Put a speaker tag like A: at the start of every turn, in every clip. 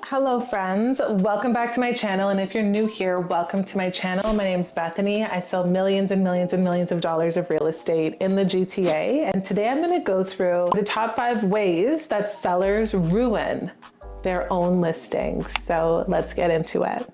A: Hello friends, welcome back to my channel, and if you're new here, welcome to my channel. My name's Bethany. I sell millions and millions and millions of dollars of real estate in the GTA, and today I'm going to go through the top 5 ways that sellers ruin their own listings. So let's get into it.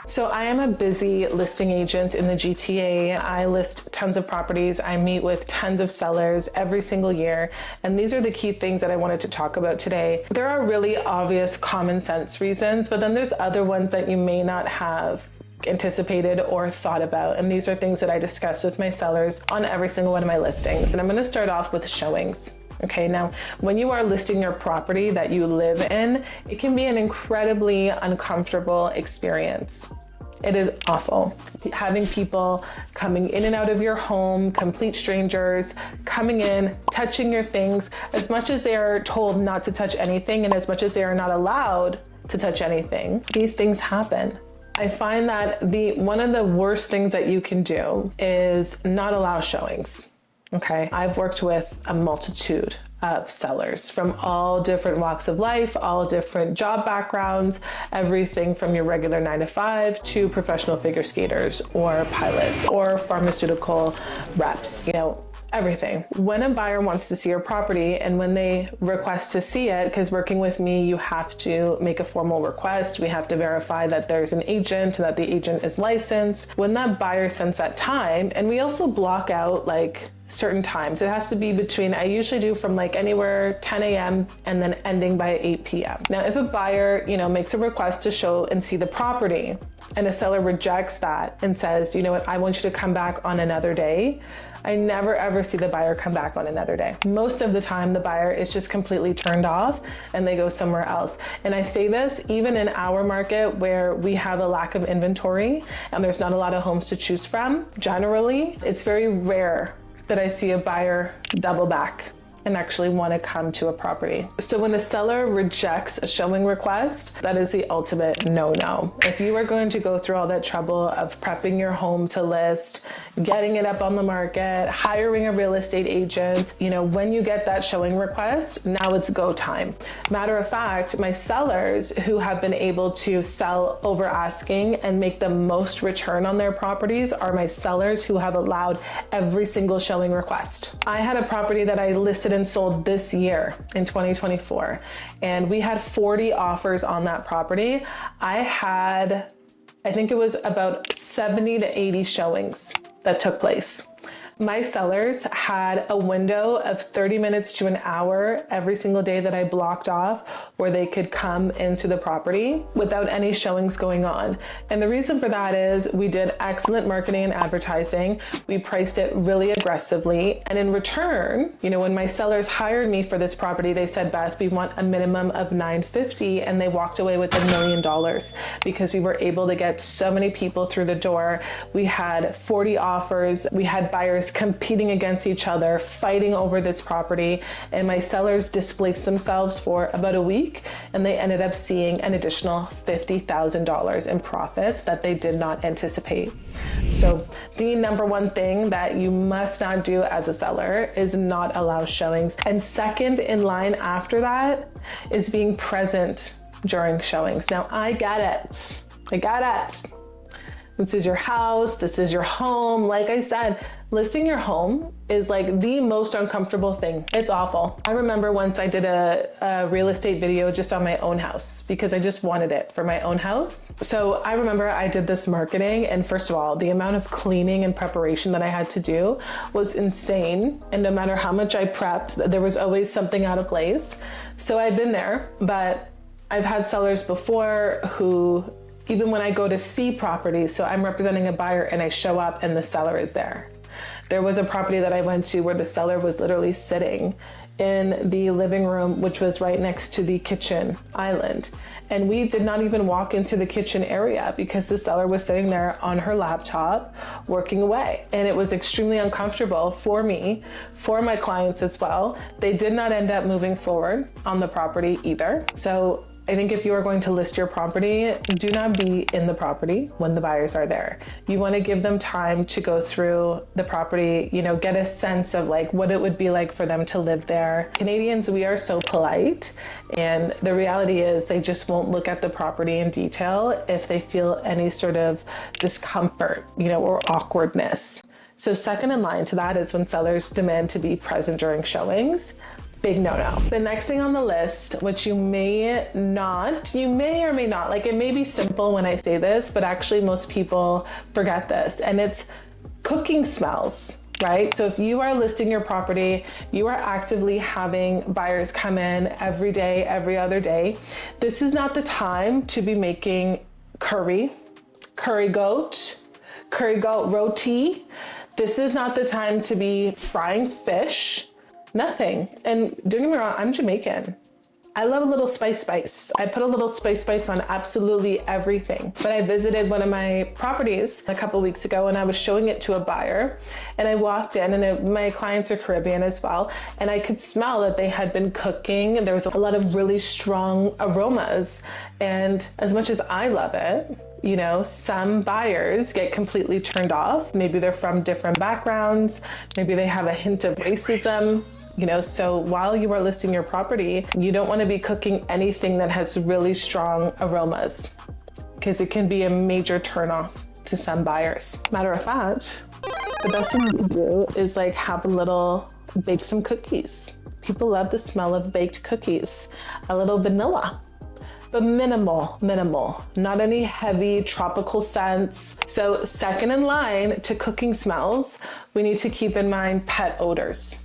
A: So I am a busy listing agent in the GTA. I list tons of properties. I meet with tons of sellers every single year. And these are the key things that I wanted to talk about today. There are really obvious common sense reasons, but then there's other ones that you may not have anticipated or thought about. And these are things that I discuss with my sellers on every single one of my listings. And I'm going to start off with showings. Okay, now when you are listing your property that you live in, it can be an incredibly uncomfortable experience. It is awful. Having people coming in and out of your home, complete strangers, coming in, touching your things, as much as they are told not to touch anything and as much as they are not allowed to touch anything, these things happen. I find that one of the worst things that you can do is not allow showings. Okay, I've worked with a multitude of sellers from all different walks of life, all different job backgrounds, everything from your regular 9-to-5 to professional figure skaters or pilots or pharmaceutical reps, everything. When a buyer wants to see your property and when they request to see it, because working with me, you have to make a formal request. We have to verify that there's an agent, that the agent is licensed. When that buyer sends that time, and we also block out certain times. It has to be between, I usually do from anywhere 10 a.m. and then ending by 8 p.m. Now, if a buyer, makes a request to show and see the property and a seller rejects that and says, you know what, I want you to come back on another day, I never ever see the buyer come back on another day. Most of the time, the buyer is just completely turned off and they go somewhere else. And I say this even in our market where we have a lack of inventory and there's not a lot of homes to choose from. Generally, it's very rare that I see a buyer double back and actually want to come to a property. So when a seller rejects a showing request, that is the ultimate no-no. If you are going to go through all that trouble of prepping your home to list, getting it up on the market, hiring a real estate agent, when you get that showing request, now it's go time. Matter of fact, my sellers who have been able to sell over asking and make the most return on their properties are my sellers who have allowed every single showing request. I had a property that I listed and sold this year in 2024, and we had 40 offers on that property. I think it was about 70 to 80 showings that took place. My sellers had a window of 30 minutes to an hour every single day that I blocked off where they could come into the property without any showings going on. And the reason for that is we did excellent marketing and advertising. We priced it really aggressively. And in return, when my sellers hired me for this property, they said, Beth, we want a minimum of $950, and they walked away with $1 million because we were able to get so many people through the door. We had 40 offers. We had buyers competing against each other, fighting over this property, and my sellers displaced themselves for about a week, and they ended up seeing an additional $50,000 in profits that they did not anticipate. So the number one thing that you must not do as a seller is not allow showings. And second in line after that is being present during showings. Now, I get it. This is your house, this is your home. Like I said, listing your home is the most uncomfortable thing. It's awful. I remember once I did a real estate video just on my own house because I just wanted it for my own house. So I remember I did this marketing, and first of all, the amount of cleaning and preparation that I had to do was insane. And no matter how much I prepped, there was always something out of place. So I've been there, but I've had sellers before who, even when I go to see properties, so I'm representing a buyer and I show up and the seller is there. There was a property that I went to where the seller was literally sitting in the living room, which was right next to the kitchen island. And we did not even walk into the kitchen area because the seller was sitting there on her laptop working away. And it was extremely uncomfortable for me, for my clients as well. They did not end up moving forward on the property either. So I think if you are going to list your property, do not be in the property when the buyers are there. You want to give them time to go through the property, you know, get a sense of like what it would be like for them to live there. Canadians, we are so polite, and the reality is they just won't look at the property in detail if they feel any sort of discomfort, you know, or awkwardness. So second in line to that is when sellers demand to be present during showings. Big no-no. The next thing on the list, which you may or may not, like it may be simple when I say this, but actually most people forget this, and it's cooking smells, right? So if you are listing your property, you are actively having buyers come in every day, every other day. This is not the time to be making curry goat roti. This is not the time to be frying fish. Nothing. And don't get me wrong, I'm Jamaican. I love a little spice. I put a little spice on absolutely everything. But I visited one of my properties a couple weeks ago and I was showing it to a buyer, and I walked in, and my clients are Caribbean as well, and I could smell that they had been cooking. There was a lot of really strong aromas, and as much as I love it, you know, some buyers get completely turned off. Maybe they're from different backgrounds. Maybe they have a hint of racism. You know, so while you are listing your property, you don't want to be cooking anything that has really strong aromas, because it can be a major turnoff to some buyers. Matter of fact, the best thing you can do is like bake some cookies. People love the smell of baked cookies. A little vanilla, but minimal, not any heavy tropical scents. So second in line to cooking smells, we need to keep in mind pet odors,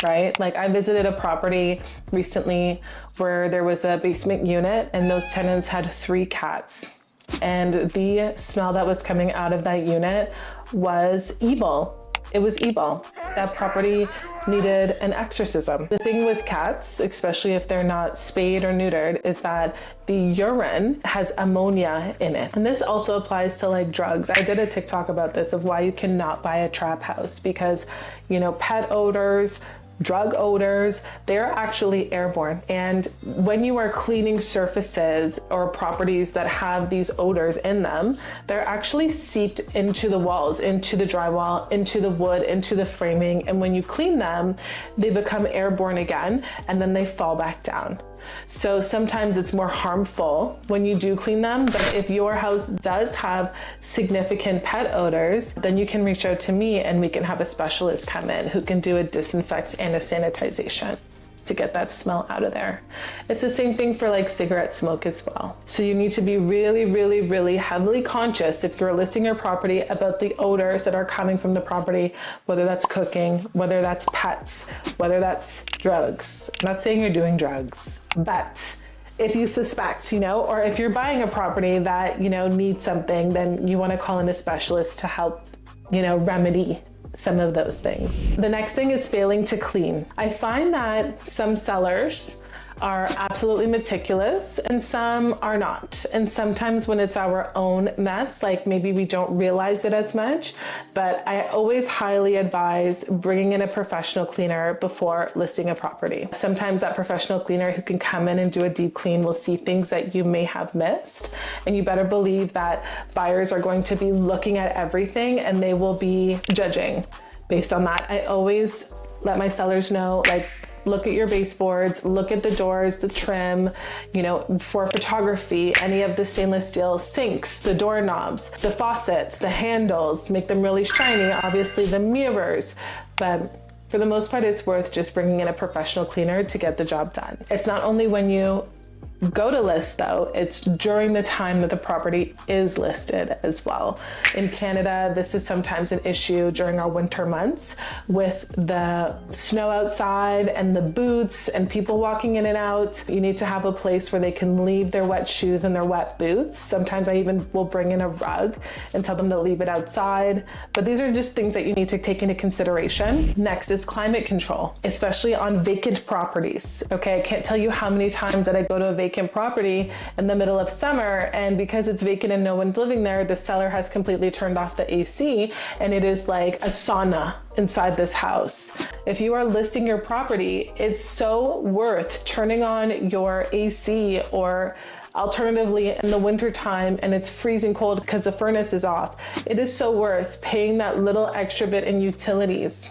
A: right? Like I visited a property recently where there was a basement unit and those tenants had 3 cats. And the smell that was coming out of that unit was evil. It was evil. That property needed an exorcism. The thing with cats, especially if they're not spayed or neutered, is that the urine has ammonia in it. And this also applies to like drugs. I did a TikTok about this, of why you cannot buy a trap house, because, you know, pet odors, drug odors, they're actually airborne. And when you are cleaning surfaces or properties that have these odors in them, they're actually seeped into the walls, into the drywall, into the wood, into the framing. And when you clean them, they become airborne again, and then they fall back down. So sometimes it's more harmful when you do clean them, but if your house does have significant pet odors, then you can reach out to me and we can have a specialist come in who can do a disinfect and a sanitization to get that smell out of there. It's the same thing for like cigarette smoke as well. So you need to be really heavily conscious if you're listing your property about the odors that are coming from the property, whether that's cooking, whether that's pets, whether that's drugs. I'm not saying you're doing drugs, but if you suspect, you know, or if you're buying a property that, you know, needs something, then you want to call in a specialist to help, you know, remedy some of those things. The next thing is failing to clean. I find that some sellers are absolutely meticulous and some are not. And sometimes when it's our own mess, like maybe we don't realize it as much, but I always highly advise bringing in a professional cleaner before listing a property. Sometimes that professional cleaner who can come in and do a deep clean will see things that you may have missed. And you better believe that buyers are going to be looking at everything and they will be judging based on that. I always let my sellers know, like, look at your baseboards, look at the doors, the trim, you know, for photography, any of the stainless steel sinks, the doorknobs, the faucets, the handles, make them really shiny, obviously the mirrors. But for the most part, it's worth just bringing in a professional cleaner to get the job done. It's not only when you go to list though, it's during the time that the property is listed as well. In Canada, this is sometimes an issue during our winter months with the snow outside and the boots and people walking in and out. You need to have a place where they can leave their wet shoes and their wet boots. Sometimes I even will bring in a rug and tell them to leave it outside. But these are just things that you need to take into consideration. Next is climate control, especially on vacant properties. Okay, I can't tell you how many times that I go to a vacant property in the middle of summer, and because it's vacant and no one's living there, the seller has completely turned off the AC and it is like a sauna inside this house. If you are listing your property, it's so worth turning on your AC, or alternatively in the winter time and it's freezing cold because the furnace is off. It is so worth paying that little extra bit in utilities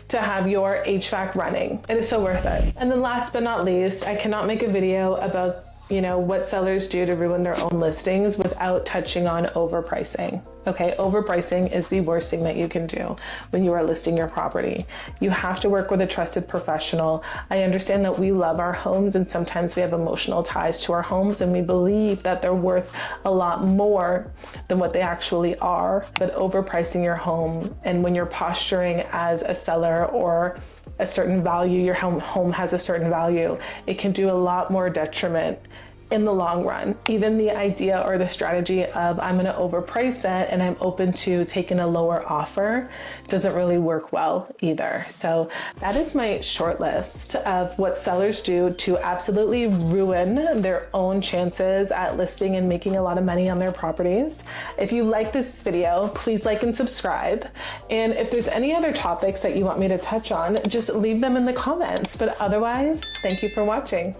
A: to have your HVAC running. It is so worth it. And then last but not least, I cannot make a video about what sellers do to ruin their own listings without touching on overpricing. Okay, overpricing is the worst thing that you can do when you are listing your property. You have to work with a trusted professional. I understand that we love our homes and sometimes we have emotional ties to our homes and we believe that they're worth a lot more than what they actually are. But overpricing your home, and when you're posturing as a seller or a certain value, your home has a certain value, it can do a lot more detriment in the long run. Even the idea or the strategy of I'm gonna overprice it and I'm open to taking a lower offer doesn't really work well either. So that is my short list of what sellers do to absolutely ruin their own chances at listing and making a lot of money on their properties. If you like this video, please like and subscribe. And if there's any other topics that you want me to touch on, just leave them in the comments. But otherwise, thank you for watching.